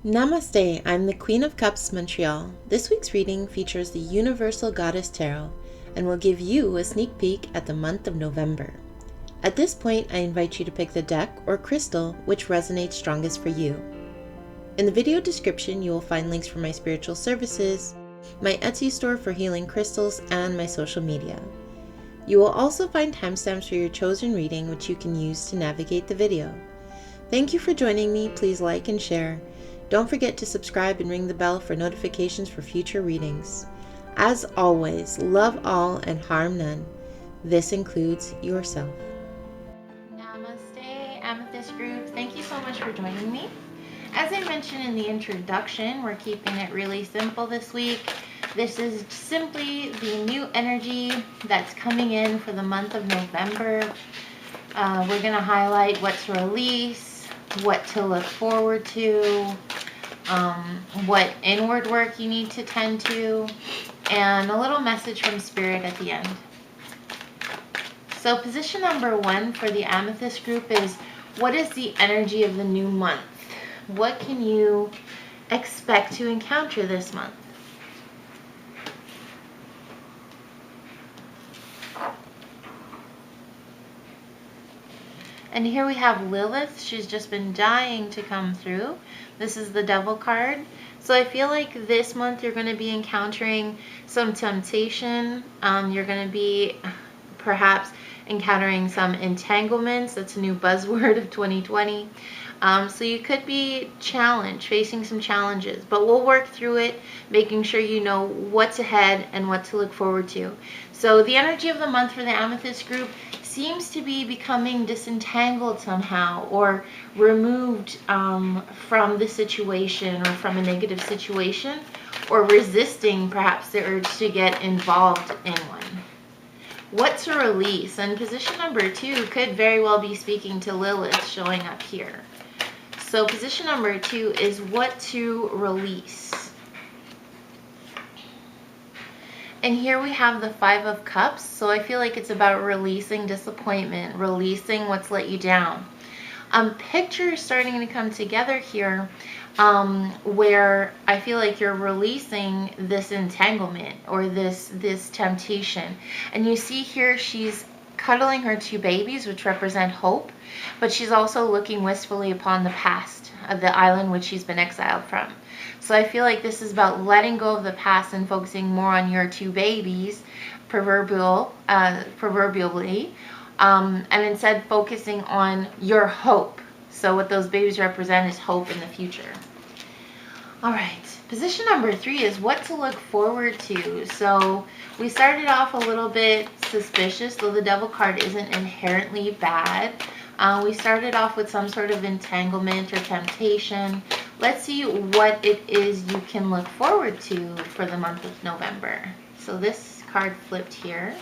Namaste, I'm the Queen of Cups Montreal. This week's reading features the Universal Goddess Tarot and will give you a sneak peek at the month of November. At this point, I invite you to pick the deck or crystal which resonates strongest for you. In the video description, you will find links for my spiritual services, my Etsy store for healing crystals, and my social media. You will also find timestamps for your chosen reading, which you can use to navigate the video. Thank you for joining me. Please like and share. Don't forget to subscribe and ring the bell for notifications for future readings. As always, love all and harm none. This includes yourself. Namaste, Amethyst group. Thank you so much for joining me. As I mentioned in the introduction, we're keeping it really simple this week. This is simply the new energy that's coming in for the month of November. We're going to highlight what to release, what to look forward to, what inward work you need to tend to, and a little message from Spirit at the end. So position number 1 for the Amethyst group is, what is the energy of the new month? What can you expect to encounter this month? And here we have Lilith. She's just been dying to come through. This is the Devil card. So I feel like this month you're going to be encountering some temptation. You're going to be perhaps encountering some entanglements. That's a new buzzword of 2020. So you could be challenged, facing some challenges, but we'll work through it, making sure you know what's ahead and what to look forward to. So the energy of the month for the Amethyst group seems to be becoming disentangled somehow, or removed from the situation, or from a negative situation, or resisting perhaps the urge to get involved in one. What to release? And position number 2 could very well be speaking to Lilith showing up here. So position number 2 is what to release. And here we have the 5 of Cups. So I feel like it's about releasing disappointment, releasing what's let you down. Pictures starting to come together here, where I feel like you're releasing this entanglement or this temptation. And you see here she's cuddling her 2 babies, which represent hope, but she's also looking wistfully upon the past of the island which she's been exiled from. So I feel like this is about letting go of the past and focusing more on your 2 babies, proverbially, and instead focusing on your hope. So what those babies represent is hope in the future. All right, position number 3 is what to look forward to. So we started off a little bit suspicious, though the Devil card isn't inherently bad. We started off with some sort of entanglement or temptation. Let's see what it is you can look forward to for the month of November. So this card flipped here.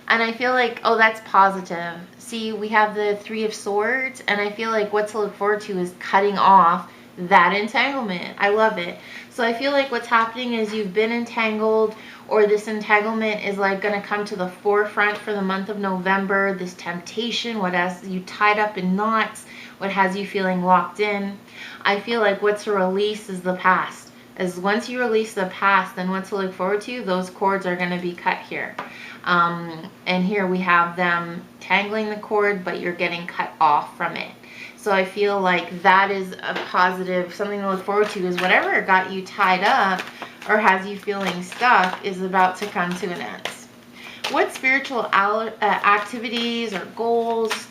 And I feel like, oh, that's positive. See, we have the 3 of Swords, and I feel like what to look forward to is cutting off that entanglement. I love it. So I feel like what's happening is you've been entangled, or this entanglement is like going to come to the forefront for the month of November. This temptation, what has you tied up in knots, what has you feeling locked in. I feel like what to release is the past. As once you release the past, then what to look forward to, those cords are going to be cut here. And here we have them tangling the cord, but you're getting cut off from it. So I feel like that is a positive, something to look forward to, is whatever got you tied up or has you feeling stuck is about to come to an end. What spiritual activities or goals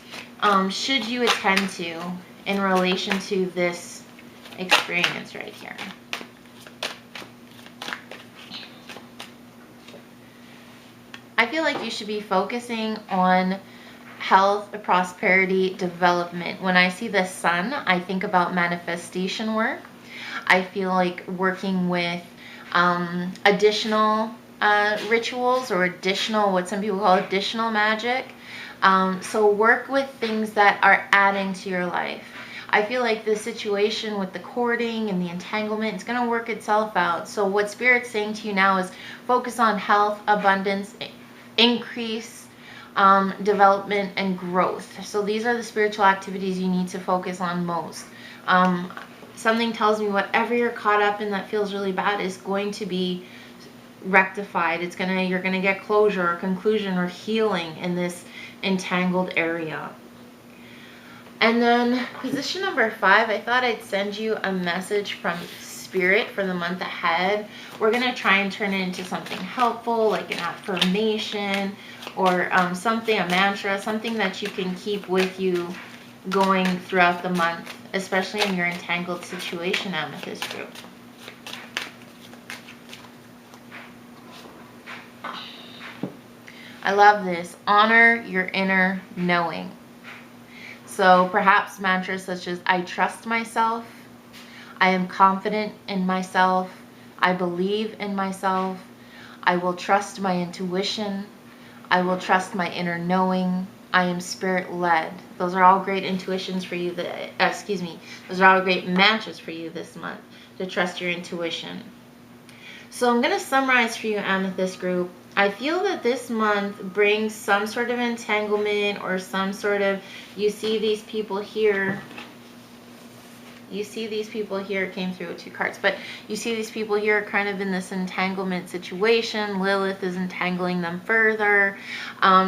should you attend to in relation to this experience right here? I feel like you should be focusing on health, prosperity, development. When I see the sun, I think about manifestation work. I feel like working with additional rituals, or additional, what some people call additional magic. So work with things that are adding to your life. I feel like the situation with the courting and the entanglement, it's going to work itself out. So what Spirit's saying to you now is focus on health, abundance, increase, development, and growth. So these are the spiritual activities you need to focus on most. something tells me whatever you're caught up in that feels really bad is going to be rectified. You're gonna get closure or conclusion or healing in this entangled area. And then position number 5, I thought I'd send you a message from Spirit for the month ahead. We're gonna try and turn it into something helpful, like an affirmation or something, a mantra, something that you can keep with you going throughout the month, especially in your entangled situation, Amethyst group. I love this. Honor your inner knowing. So perhaps mantras such as I trust myself, I am confident in myself, I believe in myself, I will trust my intuition, I will trust my inner knowing, I am spirit led. Those are all great intuitions for you, those are all great mantras for you this month, to trust your intuition. So I'm going to summarize for you, Amethyst group. I feel that this month brings some sort of entanglement or some sort of, you see these people here, it came through with 2 cards, but you see these people here kind of in this entanglement situation. Lilith is entangling them further.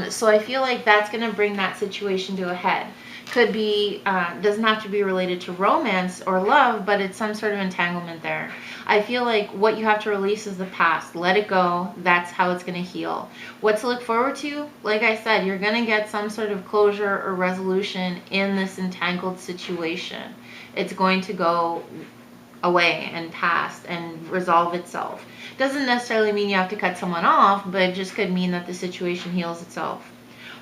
So I feel like that's going to bring that situation to a head. Could be, doesn't have to be related to romance or love, but it's some sort of entanglement there. I feel like what you have to release is the past. Let it go. That's how it's going to heal. What to look forward to? Like I said, you're going to get some sort of closure or resolution in this entangled situation. It's going to go away and past and resolve itself. Doesn't necessarily mean you have to cut someone off, but it just could mean that the situation heals itself.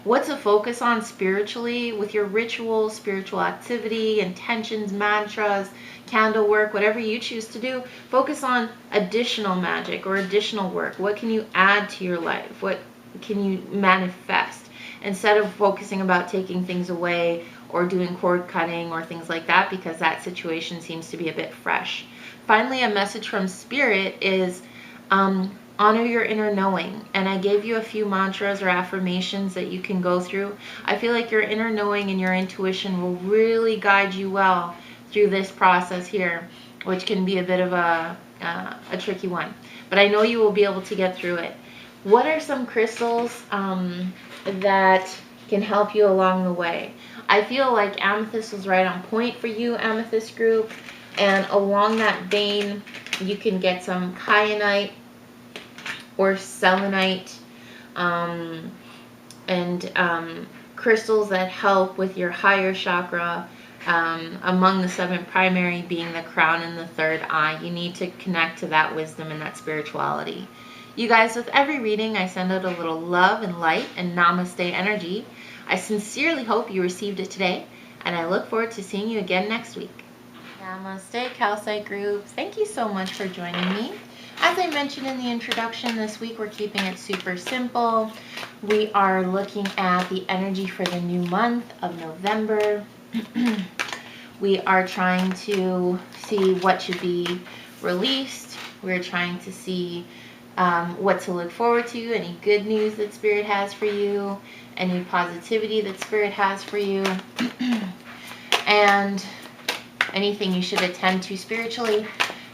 What to focus on spiritually with your rituals, spiritual activity, intentions, mantras, candle work, whatever you choose to do. Focus on additional magic or additional work. What can you add to your life? What can you manifest? Instead of focusing about taking things away or doing cord cutting or things like that, because that situation seems to be a bit fresh. Finally, a message from Spirit is honor your inner knowing. And I gave you a few mantras or affirmations that you can go through. I feel like your inner knowing and your intuition will really guide you well through this process here, which can be a bit of a tricky one. But I know you will be able to get through it. What are some crystals that can help you along the way? I feel like amethyst was right on point for you, Amethyst group. And along that vein, you can get some kyanite or selenite and crystals that help with your higher chakra, among the 7 primary being the crown and the 3rd eye. You need to connect to that wisdom and that spirituality. You guys, with every reading, I send out a little love and light and namaste energy. I sincerely hope you received it today, and I look forward to seeing you again next week. Namaste, Calcite group. Thank you so much for joining me. As I mentioned in the introduction, this week we're keeping it super simple. We are looking at the energy for the new month of November. We are trying to see what should be released. We're trying to see what to look forward to, any good news that Spirit has for you, any positivity that Spirit has for you, and anything you should attend to spiritually.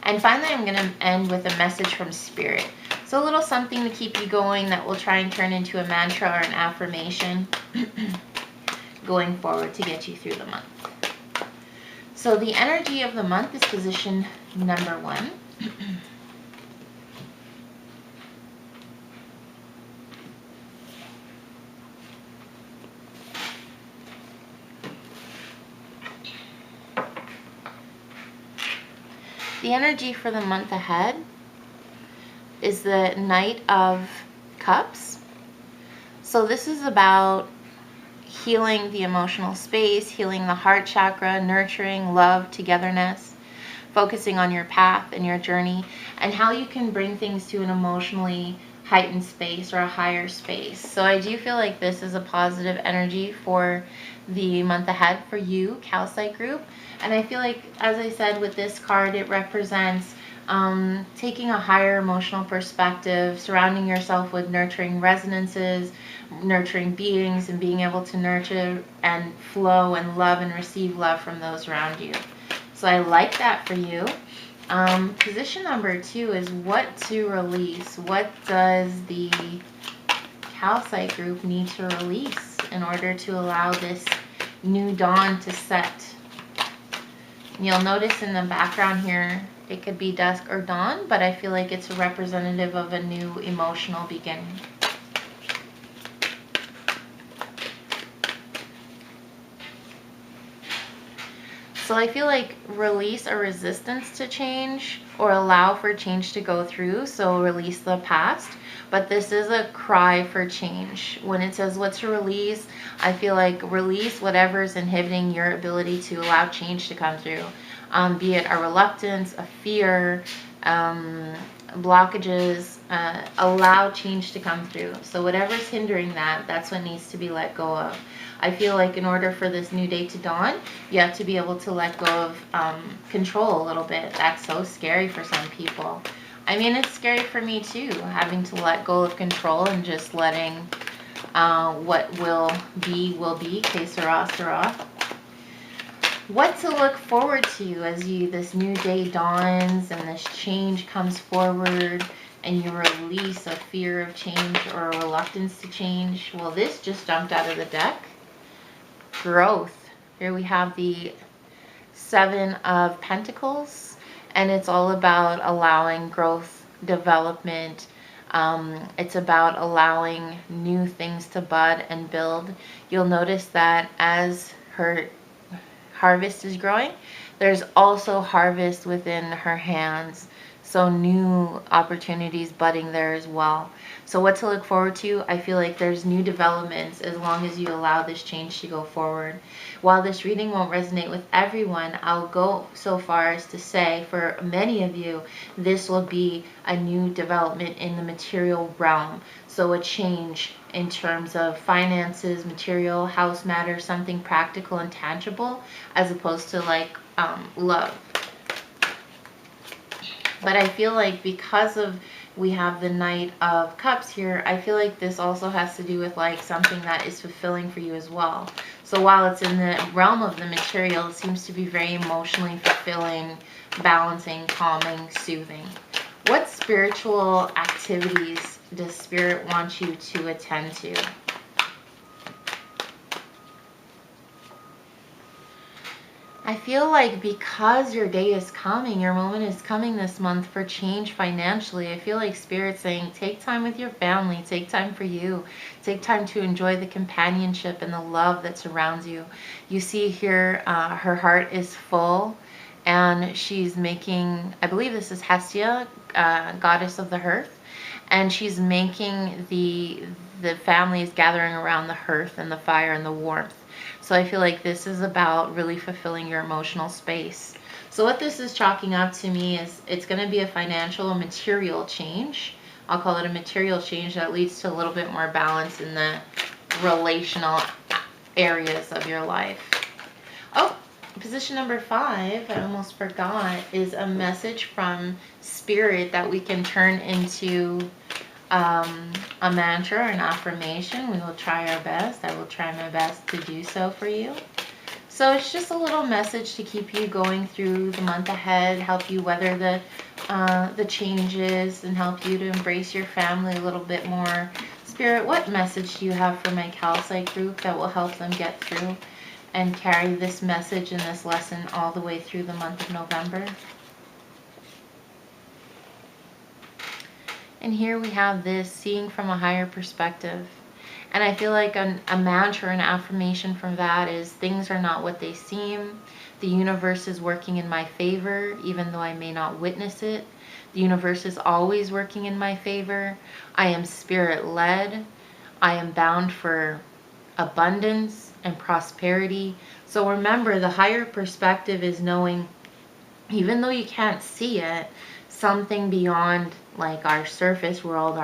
And finally, I'm going to end with a message from Spirit. So a little something to keep you going that we'll try and turn into a mantra or an affirmation going forward to get you through the month. So the energy of the month is position number 1. The energy for the month ahead is the Knight of Cups. So this is about healing the emotional space, healing the heart chakra, nurturing love, togetherness, focusing on your path and your journey, and how you can bring things to an emotionally heightened space or a higher space. So I do feel like this is a positive energy for the month ahead for you, Calcite group. And I feel like, as I said with this card, it represents taking a higher emotional perspective, surrounding yourself with nurturing resonances, nurturing beings, and being able to nurture and flow and love and receive love from those around you. So I like that for you. Position number 2 is what to release. What does the Calcite group need to release in order to allow this new dawn to set? You'll notice in the background here, it could be dusk or dawn, but I feel like it's a representative of a new emotional beginning. So I feel like release a resistance to change or allow for change to go through. So release the past. But this is a cry for change. When it says what to release, I feel like release whatever is inhibiting your ability to allow change to come through. Be it a reluctance, a fear, blockages, allow change to come through. So whatever's hindering that, that's what needs to be let go of. I feel like in order for this new day to dawn, you have to be able to let go of control a little bit. That's so scary for some people. I mean, it's scary for me too, having to let go of control and just letting what will be, que sera, sera. What to look forward to as this new day dawns and this change comes forward and you release a fear of change or a reluctance to change. Well, this just jumped out of the deck. Growth. Here we have the 7 of Pentacles, and it's all about allowing growth, development. It's about allowing new things to bud and build. You'll notice that as her harvest is growing, there's also harvest within her hands. So new opportunities budding there as well. So what to look forward to? I feel like there's new developments as long as you allow this change to go forward. While this reading won't resonate with everyone, I'll go so far as to say for many of you, this will be a new development in the material realm. So a change in terms of finances, material, house matters, something practical and tangible, as opposed to like love. But I feel like because of we have the Knight of Cups here, I feel like this also has to do with like something that is fulfilling for you as well. So while it's in the realm of the material, it seems to be very emotionally fulfilling, balancing, calming, soothing. What spiritual activities does Spirit want you to attend to? I feel like because your day is coming, your moment is coming this month for change financially. I feel like Spirit's saying take time with your family, take time for you, take time to enjoy the companionship and the love that surrounds you. You see here, her heart is full and she's making, I believe this is Hestia, goddess of the hearth, and she's making the family is gathering around the hearth and the fire and the warmth. So I feel like this is about really fulfilling your emotional space. So what this is chalking up to me is it's going to be a financial and material change. I'll call it a material change that leads to a little bit more balance in the relational areas of your life. Oh, position number 5, I almost forgot, is a message from Spirit that we can turn into a mantra or an affirmation. We will try our best. I will try my best to do so for you. So it's just a little message to keep you going through the month ahead, help you weather the changes, and help you to embrace your family a little bit more. Spirit, what message do you have for my Calcite group that will help them get through and carry this message and this lesson all the way through the month of November? And here we have this seeing from a higher perspective. And I feel like a mantra, an affirmation from that is things are not what they seem. The universe is working in my favor, even though I may not witness it. The universe is always working in my favor. I am Spirit-led. I am bound for abundance and prosperity. So remember, the higher perspective is knowing, even though you can't see it, something beyond like our surface world,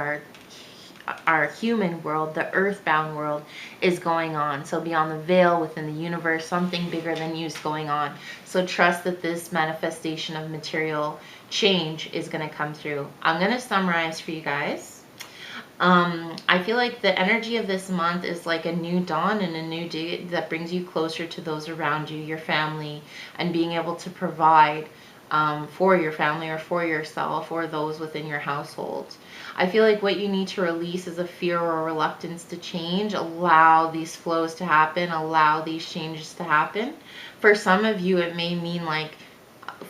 our human world, the earthbound world is going on. So beyond the veil, within the universe, something bigger than you is going on. So trust that this manifestation of material change is going to come through. I'm going to summarize for you guys. I feel like the energy of this month is like a new dawn and a new day that brings you closer to those around you, your family, and being able to provide for your family or for yourself or those within your household. I feel like what you need to release is a fear or reluctance to change. Allow these flows to happen. Allow these changes to happen. For some of you, it may mean like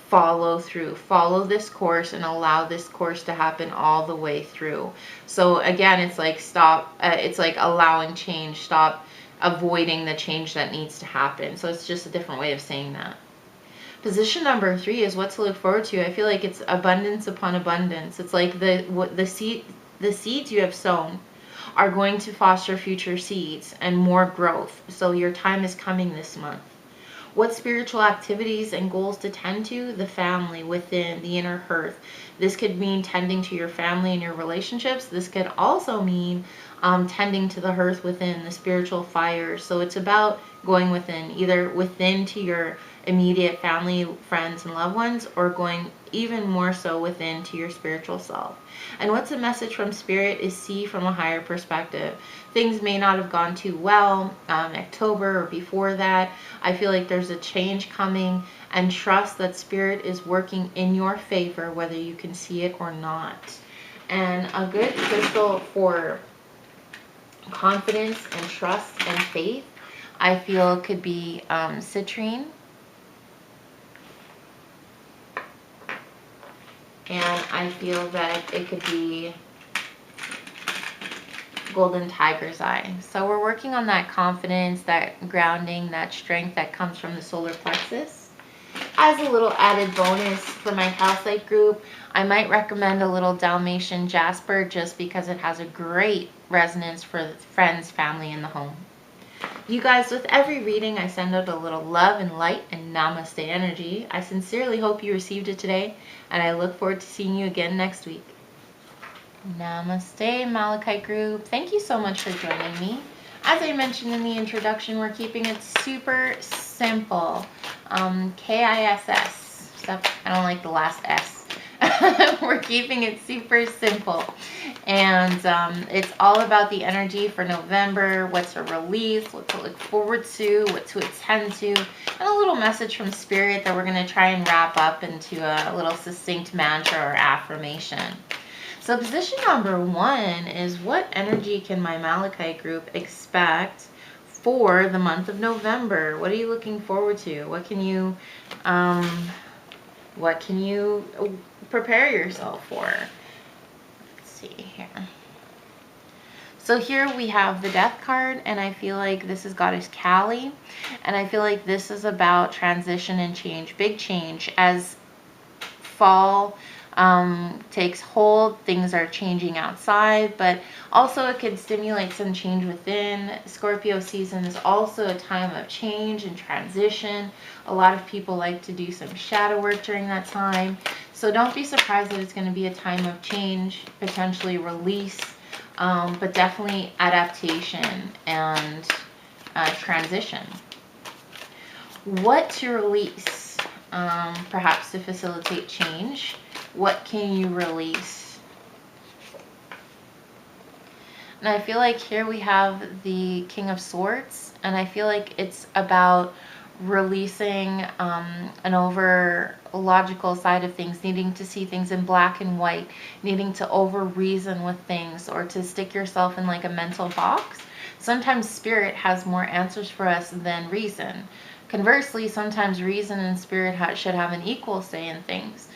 follow through, follow this course and allow this course to happen all the way through. So again, it's like stop, it's like allowing change, stop avoiding the change that needs to happen. So it's just a different way of saying that. Position number 3 is what to look forward to. I feel like it's abundance upon abundance. It's like the seeds you have sown are going to foster future seeds and more growth. So your time is coming this month. What spiritual activities and goals to tend to? The family within, the inner hearth. This could mean tending to your family and your relationships. This could also mean tending to the hearth within, the spiritual fire. So it's about going within, either within to your immediate family, friends, and loved ones, or going even more so within to your spiritual self. And what's a message from Spirit is see from a higher perspective. Things may not have gone too well October or before that. I feel like there's a change coming, and trust that Spirit is working in your favor, whether you can see it or not. And a good crystal for confidence and trust and faith, I feel could be citrine. And I feel that it could be golden tiger's eye. So we're working on that confidence, that grounding, that strength that comes from the solar plexus. As a little added bonus for my calcite group, I might recommend a little Dalmatian jasper just because it has a great resonance for friends, family, and the home. You guys, with every reading, I send out a little love and light and namaste energy. I sincerely hope you received it today, and I look forward to seeing you again next week. Namaste, Malachite group. Thank you so much for joining me. As I mentioned in the introduction, we're keeping it super simple. K-I-S-S. I don't like the last S. We're keeping it super simple. And it's all about the energy for November, what to release, what to look forward to, what to attend to, and a little message from Spirit that we're going to try and wrap up into a little succinct mantra or affirmation. So position number 1 is what energy can my Malachite group expect for the month of November? What are you looking forward to? What can you prepare yourself for? Let's see here. So here we have the Death card, and I feel like this is Goddess Kali, and I feel like this is about transition and change, big change. As fall takes hold, things are changing outside, but also it could stimulate some change within. Scorpio season is also a time of change and transition. A lot of people like to do some shadow work during that time, so don't be surprised that it's going to be a time of change, potentially release, but definitely adaptation and transition. What to release, perhaps to facilitate change? What can you release? And I feel like here we have the King of Swords, and I feel like it's about releasing an over logical side of things, needing to see things in black and white, needing to over reason with things, or to stick yourself in like a mental box. Sometimes Spirit has more answers for us than reason. Conversely, sometimes reason and Spirit should have an equal say in things.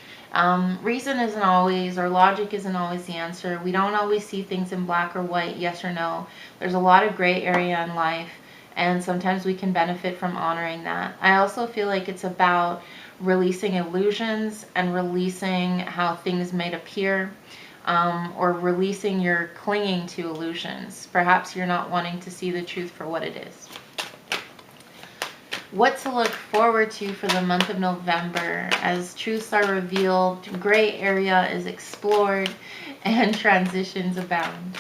Reason isn't always, or logic isn't always the answer. We don't always see things in black or white, yes or no. There's a lot of gray area in life, and sometimes we can benefit from honoring that. I also feel like it's about releasing illusions and releasing how things might appear, or releasing your clinging to illusions. Perhaps you're not wanting to see the truth for what it is. What to look forward to for the month of November as truths are revealed, gray area is explored, and transitions abound.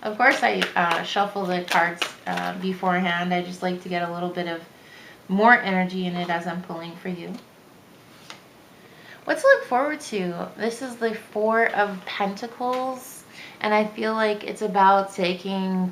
Of course, I shuffle the cards beforehand. I just like to get a little bit of more energy in it as I'm pulling for you. What to look forward to? This is the Four of Pentacles, and I feel like it's about taking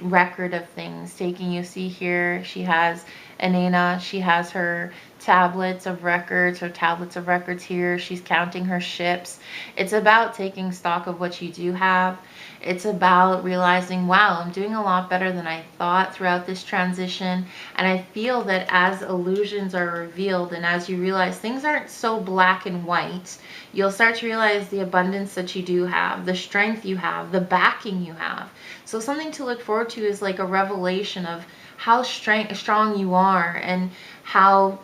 record of things. You see here, she has Anena, she has her tablets of records, her tablets of records here. She's counting her ships. It's about taking stock of what you do have. It's about realizing, wow, I'm doing a lot better than I thought throughout this transition. And I feel that as illusions are revealed and as you realize things aren't so black and white, you'll start to realize the abundance that you do have, the strength you have, the backing you have. So something to look forward to is like a revelation of how strong you are, and how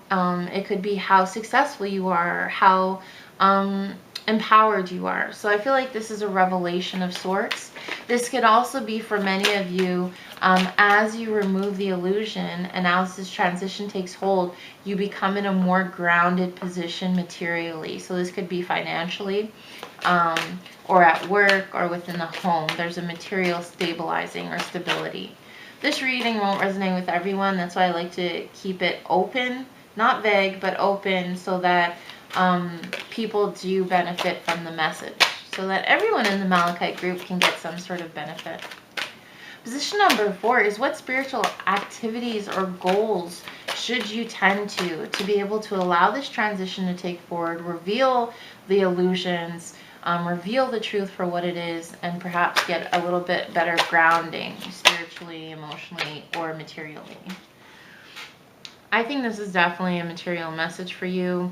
it could be how successful you are, how empowered you are. So I feel like this is a revelation of sorts. This could also be for many of you, as you remove the illusion and as this transition takes hold, you become in a more grounded position materially. So this could be financially, or at work, or within the home. There's a material stabilizing or stability. This reading won't resonate with everyone. That's why I like to keep it open, not vague, but open, so that people do benefit from the message, so that everyone in the Malachite group can get some sort of benefit. Position number 4 is what spiritual activities or goals should you tend to be able to allow this transition to take forward, reveal the illusions, reveal the truth for what it is, and perhaps get a little bit better grounding spiritually, emotionally, or materially. I think this is definitely a material message for you.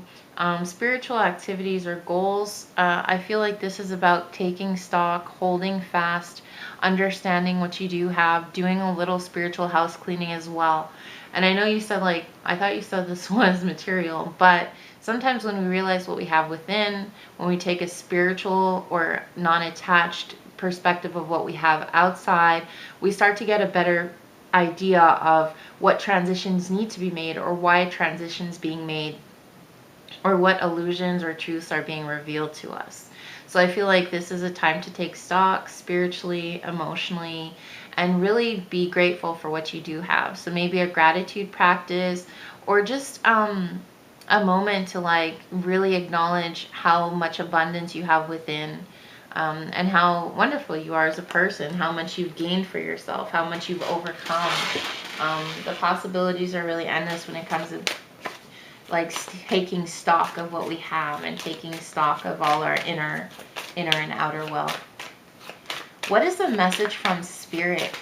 Spiritual activities or goals, I feel like this is about taking stock, holding fast, understanding what you do have, doing a little spiritual house cleaning as well. And I know you said, like, I thought you said this was material, but sometimes when we realize what we have within, when we take a spiritual or non-attached perspective of what we have outside, we start to get a better idea of what transitions need to be made, or why transitions being made, or what illusions or truths are being revealed to us. So I feel like this is a time to take stock spiritually, emotionally, and really be grateful for what you do have. So maybe a gratitude practice, or just a moment to like really acknowledge how much abundance you have within, and how wonderful you are as a person, how much you've gained for yourself, how much you've overcome. The possibilities are really endless when it comes to like taking stock of what we have and taking stock of all our inner and outer wealth. What is the message from Spirit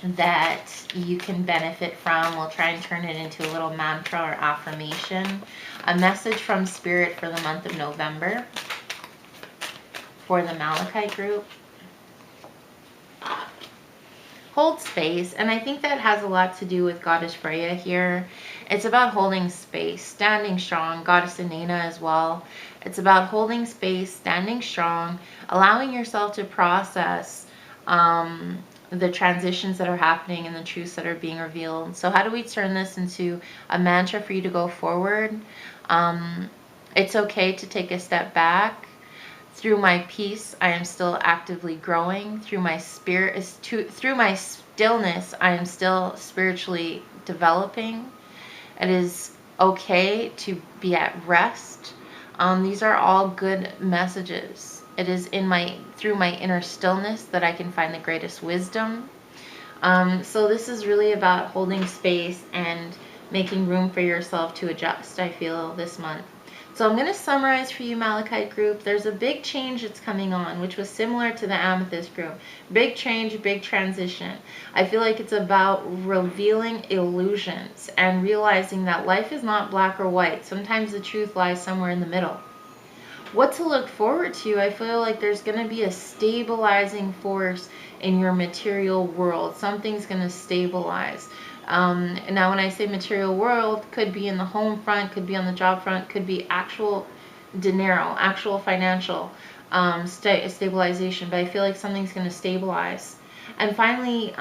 that you can benefit from? We'll try and turn it into a little mantra or affirmation. A message from Spirit for the month of November for the Malachite group. Hold space, and I think that has a lot to do with Goddess Freya here. It's about holding space, standing strong. Goddess Anena as well. It's about holding space, standing strong, allowing yourself to process the transitions that are happening and the truths that are being revealed. So how do we turn this into a mantra for you to go forward? It's okay to take a step back. Through my peace, I am still actively growing. Through my through my stillness, I am still spiritually developing. It is okay to be at rest. These are all good messages. It is through my inner stillness that I can find the greatest wisdom. So this is really about holding space and making room for yourself to adjust, I feel, this month. So I'm going to summarize for you, Malachite group. There's a big change that's coming on, which was similar to the Amethyst group. Big change, big transition. I feel like it's about revealing illusions and realizing that life is not black or white. Sometimes the truth lies somewhere in the middle. What to look forward to? I feel like there's going to be a stabilizing force in your material world. Something's going to stabilize. Now when I say material world, could be in the home front, could be on the job front, could be actual dinero, actual financial stabilization, but I feel like something's going to stabilize. And finally,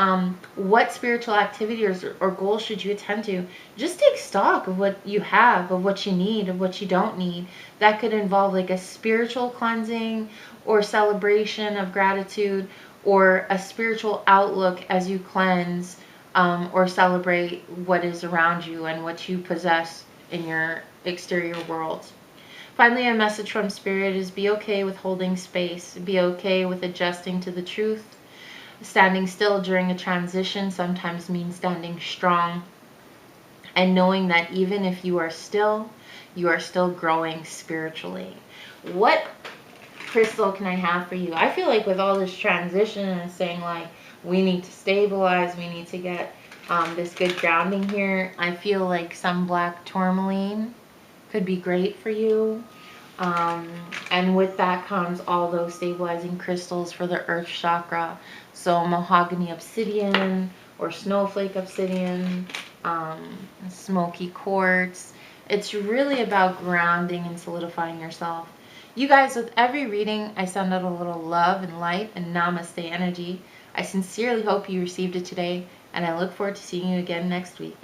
what spiritual activities or goals should you attend to? Just take stock of what you have, of what you need, of what you don't need. That could involve like a spiritual cleansing or celebration of gratitude, or a spiritual outlook as you cleanse or celebrate what is around you and what you possess in your exterior world. Finally, a message from Spirit is be okay with holding space. Be okay with adjusting to the truth. Standing still during a transition sometimes means standing strong. And knowing that even if you are still growing spiritually. What crystal can I have for you? I feel like with all this transition and saying like we need to stabilize, we need to get this good grounding here, I feel like some black tourmaline could be great for you. And with that comes all those stabilizing crystals for the earth chakra. So mahogany obsidian or snowflake obsidian, smoky quartz. It's really about grounding and solidifying yourself. You guys, with every reading, I send out a little love and light and namaste energy. I sincerely hope you received it today, and I look forward to seeing you again next week.